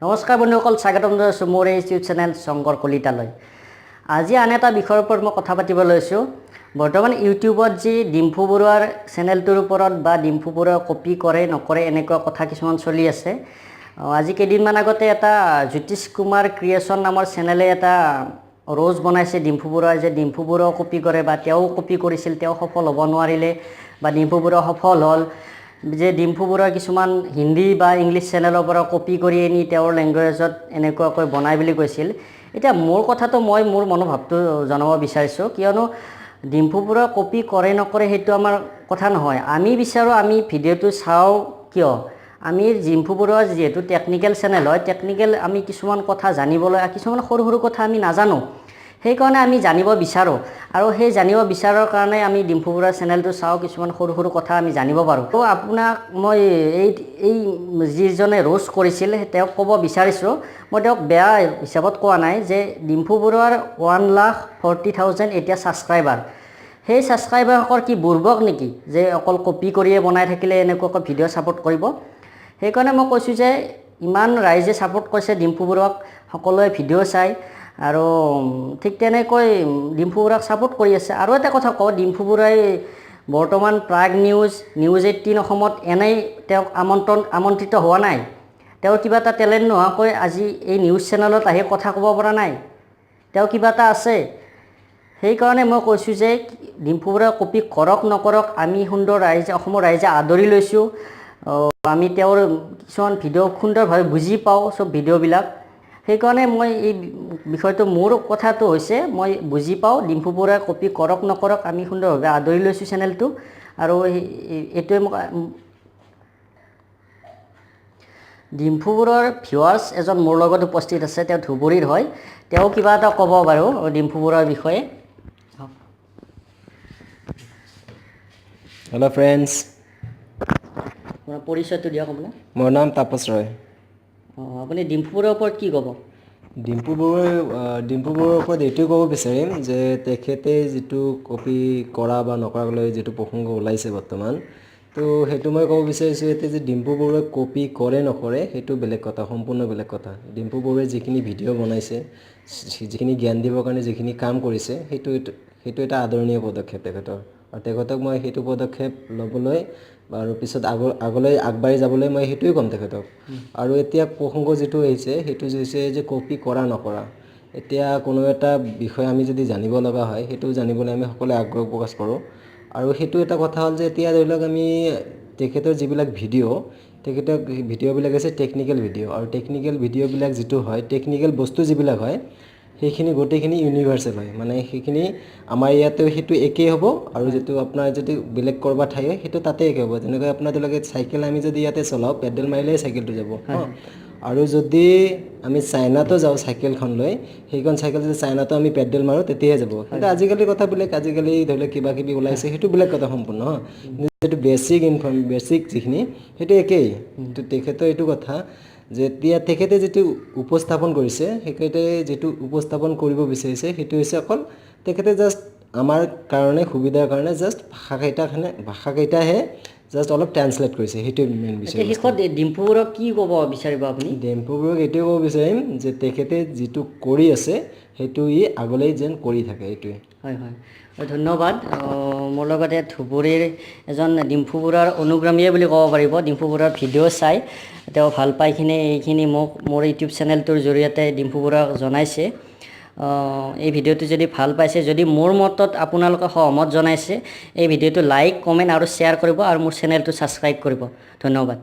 নমস্কাৰ বন্ধুসকল, স্বাগতম জনাইছোঁ মোৰ এই ইউটিউব চেনেল শংকৰ কলিতালৈ। আজি আন এটা বিষয়ৰ ওপৰত মই কথা পাতিব লৈছোঁ। বৰ্তমান ইউটিউবত যি ডিম্পু বৰুৱাৰ চেনেলটোৰ ওপৰত বা ডিম্পু বৰুৱা কপি কৰে নকৰে এনেকুৱা কথা কিছুমান চলি আছে। আজি কেইদিনমান আগতে এটা জ্যোতিষ কুমাৰ ক্ৰিয়েশ্যন নামৰ চেনেলে এটা ৰোজ বনাইছে ডিম্পু বৰুৱাই, যে ডিম্পু বৰুৱাও কপি কৰে বা তেওঁ কপি কৰিছিল, তেওঁ সফল হ'ব নোৱাৰিলে বা ডিম্পু বৰুৱা সফল হ'ল, যে ডিম্পু বৰুৱা কিছুমান হিন্দী বা ইংলিছ চেনেলৰ পৰা কপি কৰি আনি তেওঁৰ লেংগুৱেজত এনেকুৱাকৈ বনাই বুলি কৈছিল। এতিয়া মোৰ কথাটো মই মোৰ মনোভাৱটো জনাব বিচাৰিছোঁ, কিয়নো ডিম্পু বৰুৱা কপি কৰে নকৰে সেইটো আমাৰ কথা নহয়। আমি বিচাৰোঁ আমি ভিডিঅ'টো চাওঁ, কিয় আমি ডিম্পু বৰুৱা যিহেতু টেকনিকেল চেনেল হয়, টেকনিকেল আমি কিছুমান কথা জানিবলৈ, কিছুমান সৰু সৰু কথা আমি নাজানো, সেইকাৰণে আমি জানিব বিচাৰোঁ। আৰু সেই জানিব বিচাৰৰ কাৰণে আমি ডিম্পু বৰুৱাৰ চেনেলটো চাওঁ, কিছুমান সৰু সৰু কথা আমি জানিব পাৰোঁ। তো আপোনাক মই এই যিজনে ৰোজ কৰিছিল তেওঁক ক'ব বিচাৰিছোঁ, মই তেওঁক বেয়া হিচাপত কোৱা নাই, যে ডিম্পু বৰুৱাৰ 1,40,000 এতিয়া ছাবস্ক্ৰাইবাৰ। সেই ছাবস্ক্ৰাইবাৰসকল কি বুৰ্বক নেকি, যে অকল কপি কৰিয়ে বনাই থাকিলে এনেকুৱাকৈ ভিডিঅ' ছাপোৰ্ট কৰিব? সেইকাৰণে মই কৈছোঁ যে ইমান ৰাইজে ছাপোৰ্ট কৰিছে ডিম্পু বৰুৱাক, সকলোৱে ভিডিঅ' চায় আৰু ঠিক তেনেকৈ ডিম্পু বৰুৱাক ছাপোৰ্ট কৰি আছে। আৰু এটা কথা কওঁ, ডিম্পু বৰুৱাই বৰ্তমান প্ৰাগ নিউজ 18 অসমত এনেই তেওঁক আমন্ত্ৰিত হোৱা নাই। তেওঁৰ কিবা এটা টেলেণ্ট নোহোৱাকৈ আজি এই নিউজ চেনেলত আহি কথা ক'ব পৰা নাই, তেওঁ কিবা এটা আছে। সেইকাৰণে মই কৈছোঁ যে ডিম্পু বৰুৱাই কপি কৰক নকৰক, আমি সুন্দৰ ৰাইজে, অসমৰ ৰাইজে আদৰি লৈছোঁ। আমি তেওঁৰ কিছুমান ভিডিঅ' সুন্দৰভাৱে বুজি পাওঁ, চব ভিডিঅ'বিলাক। সেইকাৰণে মই এই বিষয়টো, মোৰ কথাটো হৈছে মই বুজি পাওঁ, ডিম্পু বৰুৱাই কপি কৰক নকৰক আমি সুন্দৰভাৱে আদৰি লৈছোঁ চেনেলটো। আৰু এইটোৱে মোক ডিম্পু বৰুৱাৰ ভিউৱাৰ্ছ এজন মোৰ লগত উপস্থিত আছে, তেওঁ ধুবুৰীৰ হয়, তেওঁ কিবা এটা ক'ব বাৰু ডিম্পু বৰুৱাৰ বিষয়ে। হেল্ল' ফ্ৰেণ্ডছ, আপোনাৰ পৰিচয়টো দিয়ক আপোনাৰ। মোৰ নাম তাপস ৰয়। আপুনি ডিম্পু বৰুৱাৰ ওপৰত কি ক'ব? ডিম্পু বৰুৱাৰ ওপৰত এইটোৱে ক'ব বিচাৰিম যে তেখেতে যিটো কপি কৰা বা নকৰাক লৈ যিটো প্ৰসংগ ওলাইছে বৰ্তমান, তো সেইটো মই ক'ব বিচাৰিছোঁ ইয়াতে যে ডিম্পু বৰুৱাই কপি কৰে নকৰে সেইটো বেলেগ কথা, সম্পূৰ্ণ বেলেগ কথা। ডিম্পু বৰুৱাই যিখিনি ভিডিঅ' বনাইছে, যিখিনি জ্ঞান দিবৰ কাৰণে যিখিনি কাম কৰিছে, সেইটো এটা আদৰণীয় পদক্ষেপ তেখেতৰ। আৰু তেখেতক মই সেইটো পদক্ষেপ ল'বলৈ আৰু পিছত আগলৈ আগবাঢ়ি যাবলৈ মই সেইটোৱে ক'ম তেখেতক। আৰু এতিয়া প্ৰসংগ যিটো আহিছে সেইটো হৈছে যে কপি কৰা নকৰা। এতিয়া কোনো এটা বিষয় আমি যদি জানিব লগা হয়, সেইটো জানিবলৈ আমি সকলোৱে আগ্ৰহ প্ৰকাশ কৰোঁ। আৰু সেইটো এটা কথা হ'ল যে এতিয়া ধৰি লওক আমি তেখেতৰ যিবিলাক তেখেতৰ ভিডিঅ'বিলাক আছে টেকনিকেল ভিডিঅ', আৰু টেকনিকেল ভিডিঅ'বিলাক যিটো হয়, টেকনিকেল বস্তু যিবিলাক হয় সেইখিনি গোটেইখিনি ইউনিভাৰ্চেল হয়, মানে সেইখিনি আমাৰ ইয়াতেও সেইটো একেই হ'ব, আৰু যিটো আপোনাৰ যদি বেলেগ ক'ৰবাত ঠাই হয় সেইটো তাতে একে হ'ব। যেনেকৈ আপোনাৰ ধৰি লওক চাইকেল আমি যদি ইয়াতে চলাওঁ, পেডেল মাৰিলেই চাইকেলটো যাব। আৰু যদি আমি চাইনাতো যাওঁ চাইকেলখন লৈ, সেইখন চাইকেল যদি চাইনাতো আমি পেডেল মাৰোঁ তেতিয়াহে যাব। কিন্তু আজিকালি কথাবিলাক, আজিকালি ধৰি লওক কিবা কিবি ওলাইছে, সেইটো বেলেগ কথা সম্পূৰ্ণ। যিটো বেছিক যিখিনি সেইটো একেই। তো তেখেতৰ এইটো কথা যে এতিয়া তেখেতে যিটো উপস্থাপন কৰিছে, তেখেতে যিটো উপস্থাপন কৰিব বিচাৰিছে সেইটো হৈছে অকল তেখেতে জাষ্ট আমাৰ কাৰণে, সুবিধাৰ কাৰণে জাষ্ট ভাষাকেইটাহে জাষ্ট অলপ ট্ৰান্সলেট কৰিছে, সেইটোৱে মেইন বিচাৰিছে। শেষত ডিম্পু বৰুৱাক কি ক'ব বিচাৰিব আপুনি? ডিম্পু বৰুৱাক এইটোৱে ক'ব বিচাৰিম যে তেখেতে যিটো কৰি আছে সেইটো আগলৈ যেন কৰি থাকে, এইটোৱে। হয়, ধন্যবাদ। মোৰ লগতে ধুবুৰীৰ এজন ডিম্পু বৰুৱাৰ অনুগামীয়ে বুলি ক'ব পাৰিব। ডিম্পু বৰুৱাৰ ভিডিঅ' চাই তেওঁ ভাল পাই কিনে এইখিনি মোক মোৰ ইউটিউব চেনেলটোৰ জৰিয়তে ডিম্পু বৰুৱাক জনাইছে। এই ভিডিঅ'টো যদি ভাল পাইছে, যদি মোৰ মতত আপোনালোকে সহমত জনাইছে, এই ভিডিঅ'টো লাইক, কমেণ্ট আৰু শ্বেয়াৰ কৰিব, আৰু মোৰ চেনেলটো ছাবস্ক্ৰাইব কৰিব। ধন্যবাদ।